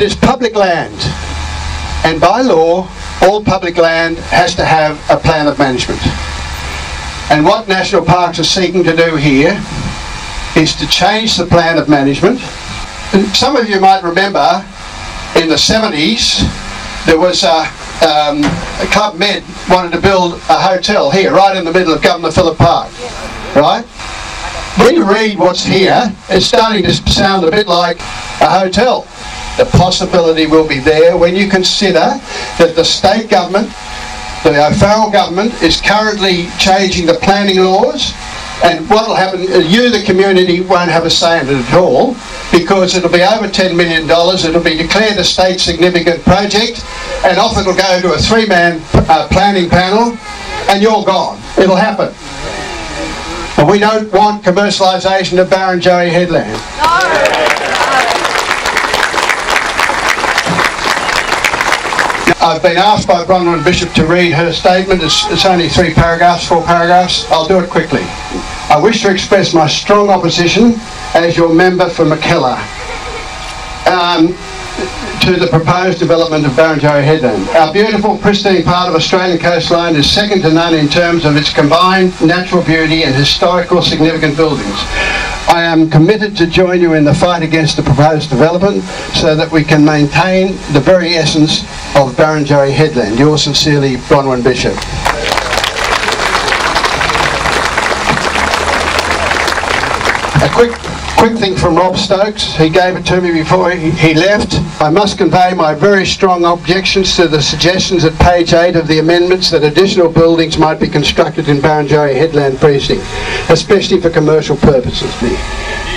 It is public land, and by law all public land has to have a plan of management. And what National Parks are seeking to do here is to change the plan of management. And some of you might remember in the 70s there was Club Med wanted to build a hotel here right in the middle of Governor Phillip Park, right? When you read what's here, it's starting to sound a bit like a hotel. The possibility will be there when you consider that the state government, the federal government, is currently changing the planning laws, and what will happen, you, the community, won't have a say in it at all, because it'll be over $10 million, it'll be declared a state significant project, and off it'll go to a three-man planning panel, and you're gone. It'll happen. And we don't want commercialisation of Barrenjoey headland. I've been asked by Bronwyn Bishop to read her statement. It's only 4 paragraphs. I'll do it quickly. I wish to express my strong opposition as your member for Mackellar to the proposed development of Barrenjoey headland. Our beautiful, pristine part of Australian coastline is second to none in terms of its combined natural beauty and historical significant buildings. I am committed to join you in the fight against the proposed development so that we can maintain the very essence of Barrenjoey headland. Yours sincerely, Bronwyn Bishop. A quick thing from Rob Stokes. He gave it to me before he left. I must convey my very strong objections to the suggestions at page 8 of the amendments that additional buildings might be constructed in Barrenjoey headland precinct, especially for commercial purposes.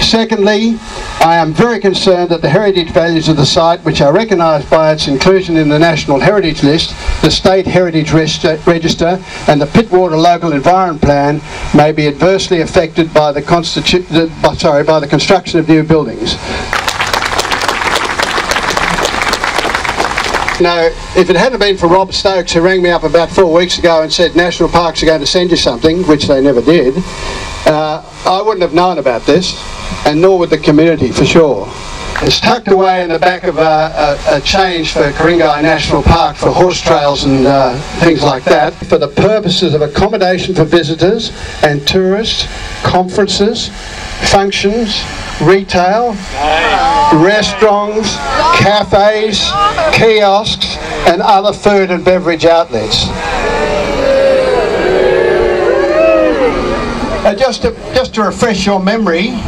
Secondly, I am very concerned that the heritage values of the site, which are recognised by its inclusion in the National Heritage List, the State Heritage Register and the Pittwater Local Environment Plan, may be adversely affected by the construction of new buildings. Now, if it hadn't been for Rob Stokes, who rang me up about 4 weeks ago and said National Parks are going to send you something, which they never did, I wouldn't have known about this, and nor would the community, for sure. It's tucked away in the back of a change for Ku-ring-gai National Park for horse trails and things like that, for the purposes of accommodation for visitors and tourists, conferences, functions, retail, restaurants, cafes, kiosks and other food and beverage outlets. Just to refresh your memory,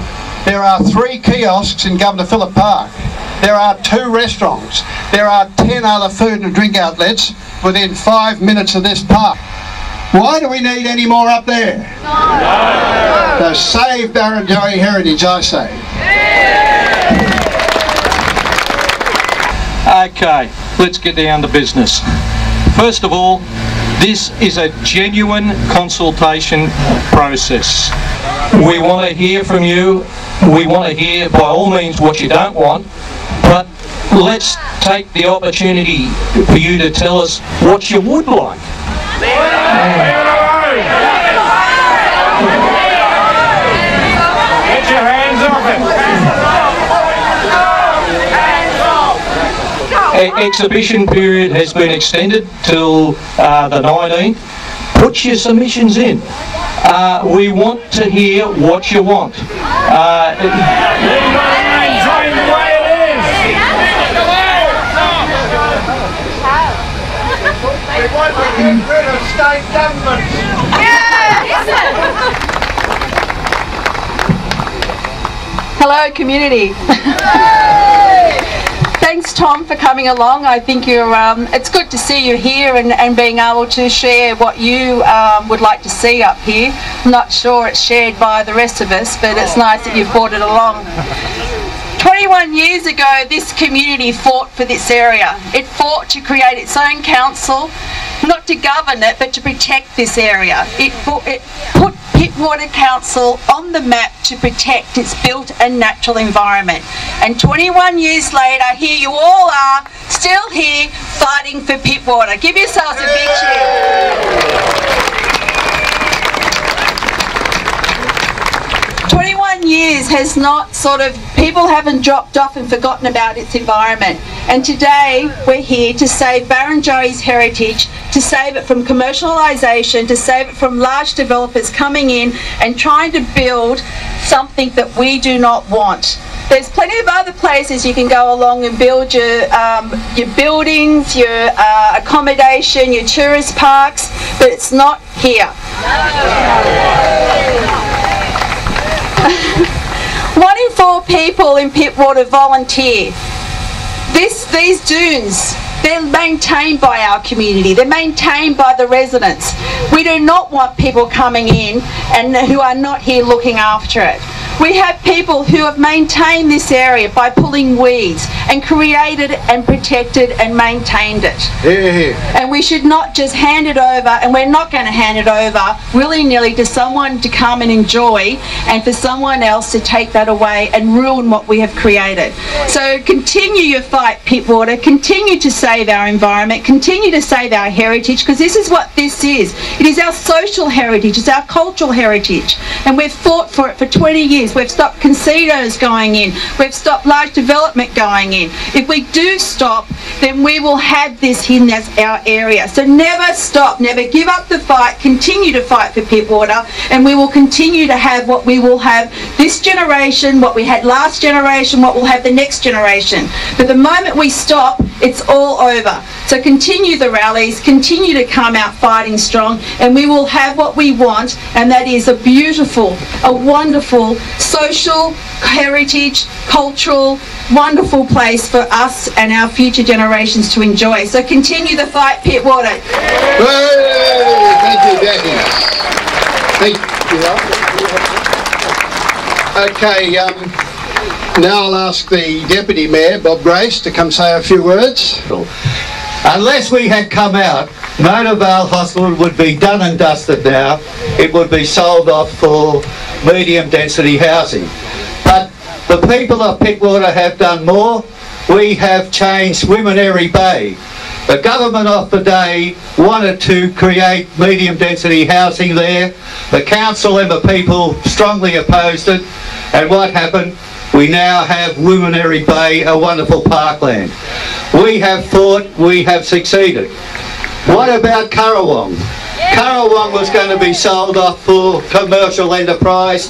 there are 3 kiosks in Governor Phillip Park. There are 2 restaurants. There are 10 other food and drink outlets within 5 minutes of this park. Why do we need any more up there? No. So save Barrenjoey heritage, I say. Okay, let's get down to business. First of all, this is a genuine consultation process. We want to hear from you. We want to hear, by all means, what you don't want, but let's take the opportunity for you to tell us what you would like. Get your hands off it. Exhibition period has been extended till the 19th. Put your submissions in. We want to hear what you want. We want to get rid of state governments. Hello, community. Thanks, Tom, for coming along. I think you're. It's good to see you here and being able to share what you would like to see up here. I'm not sure it's shared by the rest of us, but it's nice that you've brought it along. 21 years ago, this community fought for this area. It fought to create its own council, not to govern it, but to protect this area. It put Pittwater Council on the map to protect its built and natural environment. And 21 years later, here you all are, still here, fighting for Pittwater. Give yourselves a big cheer. 21 years has not people haven't dropped off and forgotten about its environment. And today we're here to save Barrenjoey's heritage, to save it from commercialisation, to save it from large developers coming in and trying to build something that we do not want. There's plenty of other places you can go along and build your buildings, your accommodation, your tourist parks, but it's not here. 1 in 4 people in Pittwater volunteer. These dunes, they're maintained by our community, they're maintained by the residents. We do not want people coming in and who are not here looking after it. We have people who have maintained this area by pulling weeds and created and protected and maintained it. And we should not just hand it over, and we're not going to hand it over willy-nilly to someone to come and enjoy and for someone else to take that away and ruin what we have created. So continue your fight, Pittwater, continue to save our environment, continue to save our heritage, because this is what this is. It is our social heritage, it's our cultural heritage, and we've fought for it for 20 years. We've stopped casinos going in. We've stopped large development going in. If we do stop, then we will have this in our area. So never stop, never give up the fight, continue to fight for Pittwater, and we will continue to have what we will have this generation, what we had last generation, what we'll have the next generation. But the moment we stop, it's all over. So continue the rallies, continue to come out fighting strong, and we will have what we want, and that is a beautiful, a wonderful, social, heritage, cultural, wonderful place for us and our future generations to enjoy. So continue the fight, Pittwater. Thank you, Jackie. Thank you. Okay, now I'll ask the Deputy Mayor, Bob Grace, to come say a few words. Unless we had come out, Mona Vale Hospital would be done and dusted now. It would be sold off for medium density housing. But the people of Pittwater have done more. We have changed Wimineri Bay. The government of the day wanted to create medium density housing there. The council and the people strongly opposed it. And what happened? We now have Wimineri Bay, a wonderful parkland. We have fought, we have succeeded. What about Currawong? Currawong was going to be sold off for commercial enterprise.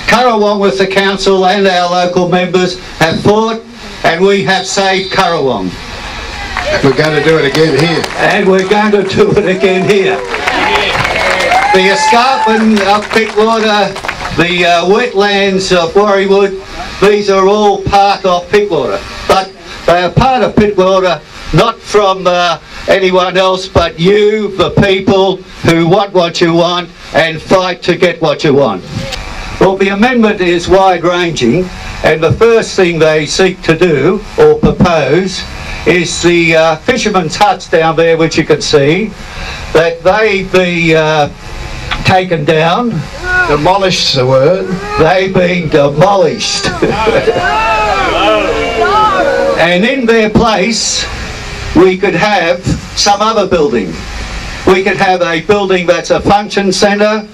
Currawong, with the council and our local members, have fought, and we have saved Currawong. We're going to do it again here. And we're going to do it again here. The escarpment of Pittwater, the wetlands of Warriewood, these are all part of Pittwater. But they are part of Pittwater, not from anyone else but you, the people who want what you want and fight to get what you want. Well, the amendment is wide-ranging, and the first thing they seek to do or propose is the fishermen's huts down there, which you can see, that they be taken down. Demolished, the word. They've been demolished. And in their place, we could have some other building. We could have a building that's a function centre.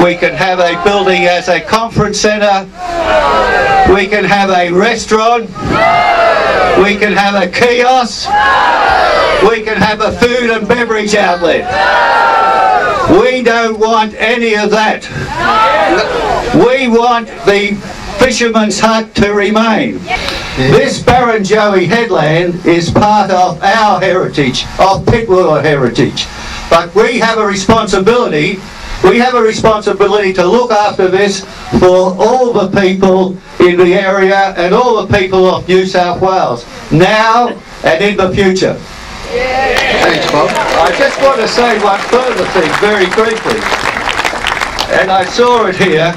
We can have a building as a conference centre. We can have a restaurant. We can have a kiosk. We can have a food and beverage outlet. We don't want any of that. We want the fisherman's hut to remain. This Barrenjoey headland is part of our heritage, of Pittwater heritage. But we have a responsibility. We have a responsibility to look after this for all the people in the area and all the people of New South Wales, now and in the future. Thanks, Bob. I just want to say one further thing very briefly. And I saw it here.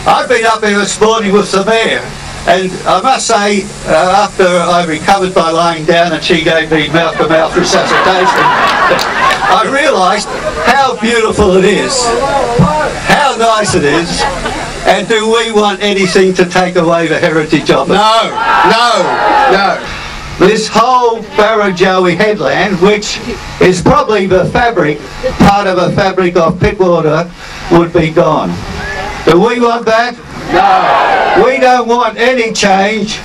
I've been up here this morning with the Mayor, and I must say, after I recovered by lying down and she gave me mouth-to-mouth resuscitation, I realised how beautiful it is, how nice it is, and do we want anything to take away the heritage of it? No, no, no. This whole Barrenjoey headland, which is probably the fabric, part of the fabric of Pittwater, would be gone. Do we want that? No. We don't want any change.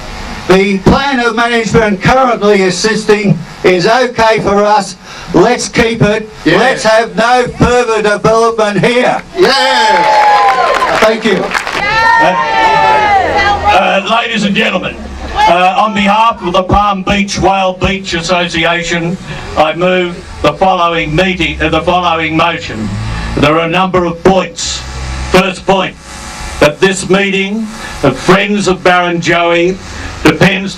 The plan of management currently existing is okay for us. Let's keep it. Yeah. Let's have no further development here. Yeah. Thank you. Ladies and gentlemen, on behalf of the Palm Beach Whale Beach Association, I move the following motion. There are a number of points. First point, that this meeting of Friends of Barrenjoey demands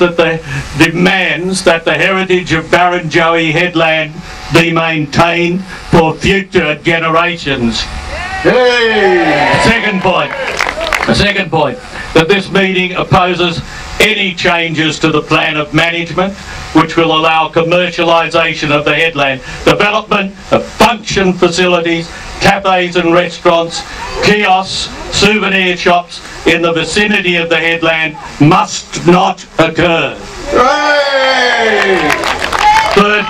that the heritage of Barrenjoey headland be maintained for future generations. Hey. Second point, that this meeting opposes any changes to the plan of management which will allow commercialisation of the headland. Development of function facilities, cafes and restaurants, kiosks, souvenir shops in the vicinity of the headland must not occur. Hey. Third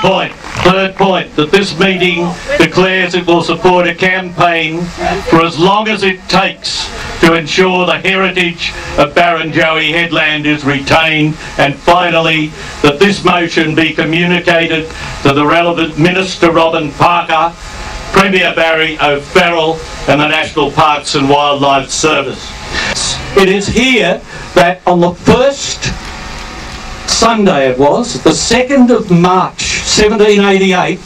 point, that this meeting declares it will support a campaign for as long as it takes to ensure the heritage of Barrenjoey headland is retained, and finally, that this motion be communicated to the relevant Minister Robin Parker, Premier Barry O'Farrell and the National Parks and Wildlife Service. It is here that on the first Sunday, it was, the 2nd of March 1788,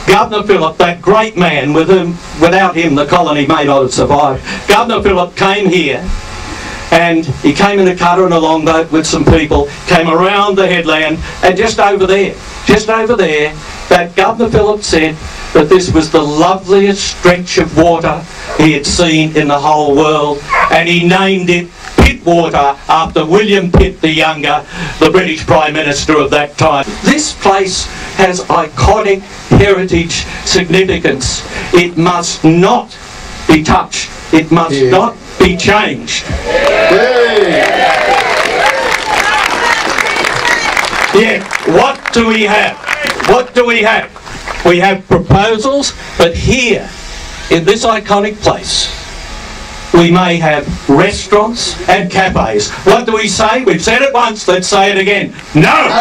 Governor Phillip, that great man without him the colony may not have survived, Governor Phillip came here, and he came in a cutter and a longboat with some people, came around the headland, and just over there, that Governor Phillip said that this was the loveliest stretch of water he had seen in the whole world, and he named it Pittwater after William Pitt the Younger, the British Prime Minister of that time. This place has iconic heritage significance. It must not be touched. It must not be changed. Yeah, what do we have? What do we have? We have proposals, but here, in this iconic place, we may have restaurants and cafes. What do we say? We've said it once, let's say it again. No!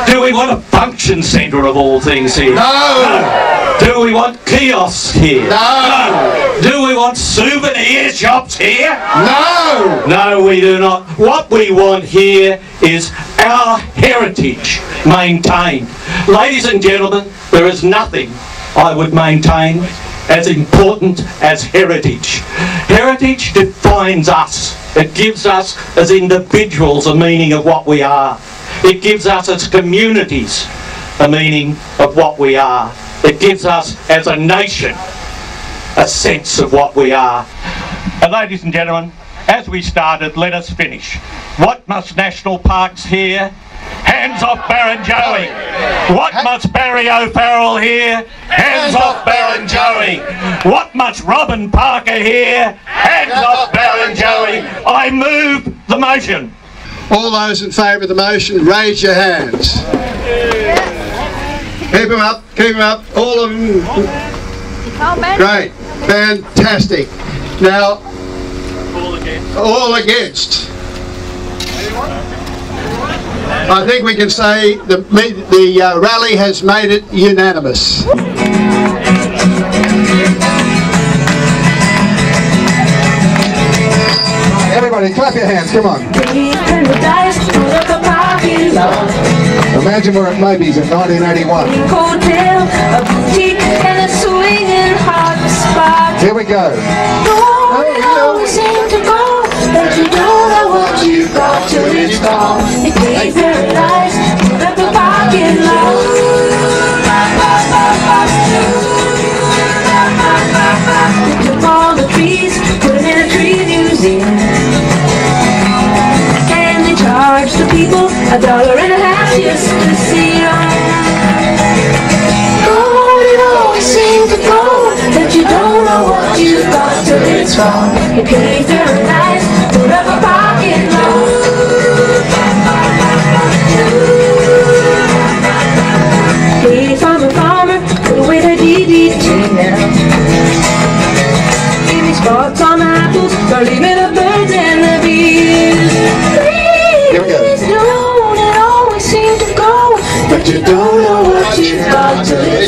Do we want a function centre of all things here? No! Do we want kiosks here? No! Do we want souvenir shops here? No! No, we do not. What we want here is our heritage maintained. Ladies and gentlemen, there is nothing I would maintain as important as heritage. Heritage defines us. It gives us as individuals a meaning of what we are. It gives us as communities a meaning of what we are. It gives us as a nation a sense of what we are. And ladies and gentlemen, as we started, let us finish. What must National Parks hear? Hands off Barrenjoey. What must Barry O'Farrell hear? Hands off Barrenjoey. What must Robin Parker hear? Hands off Barrenjoey. I move the motion. All those in favour of the motion, raise your hands. Keep them up, all of them. Great, fantastic. Now, all against. I think we can say the rally has made it unanimous. Everybody clap your hands, come on. Imagine we're at Maybe's in 1981. Here we go. But you don't know what you've got till it's gone. It pays paradise, put up the parking lot. Took all the trees, put them in a tree museum. And they charged the people $1.50 just to see them. It always seems to go, that you don't know what you've got till it's gone. It pays paradise, put up a parking lot. Hey, farmer, put away the DDT now. Give me spots on the apples, or leave me the birds and the bees. Here we go.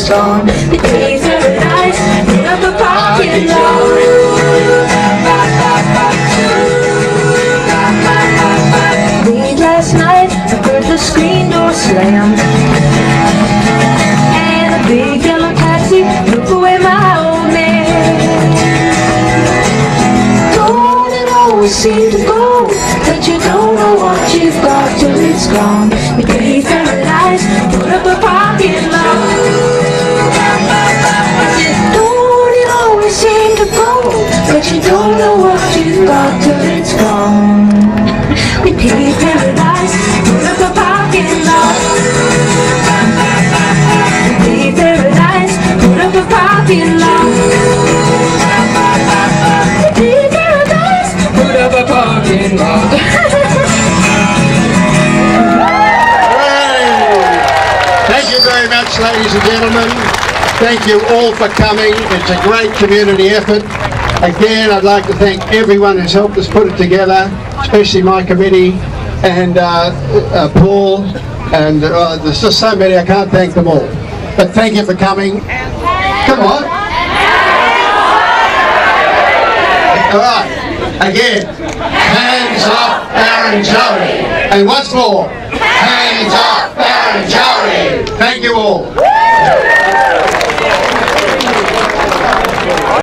it's gone. The day's paradise, put up a parking lot. Late last night, I heard the screen door slam, and a big yellow taxi took away my old man. Don't it always seem to go that you don't know what you've got till it's gone? The day's paradise, put up a parking lot. Don't it always seem to go that you don't know what you've got till it's gone? We pay paradise, put up a parking lot. We pay paradise, put up a parking lot. We pay paradise, put up a parking lot. Thank you very much, ladies and gentlemen. Thank you all for coming. It's a great community effort. Again, I'd like to thank everyone who's helped us put it together, especially my committee and Paul, and there's just so many, I can't thank them all. But thank you for coming. Come on. All right, again, hands off Barrenjoey. And once more, hands off Barrenjoey. Thank you all.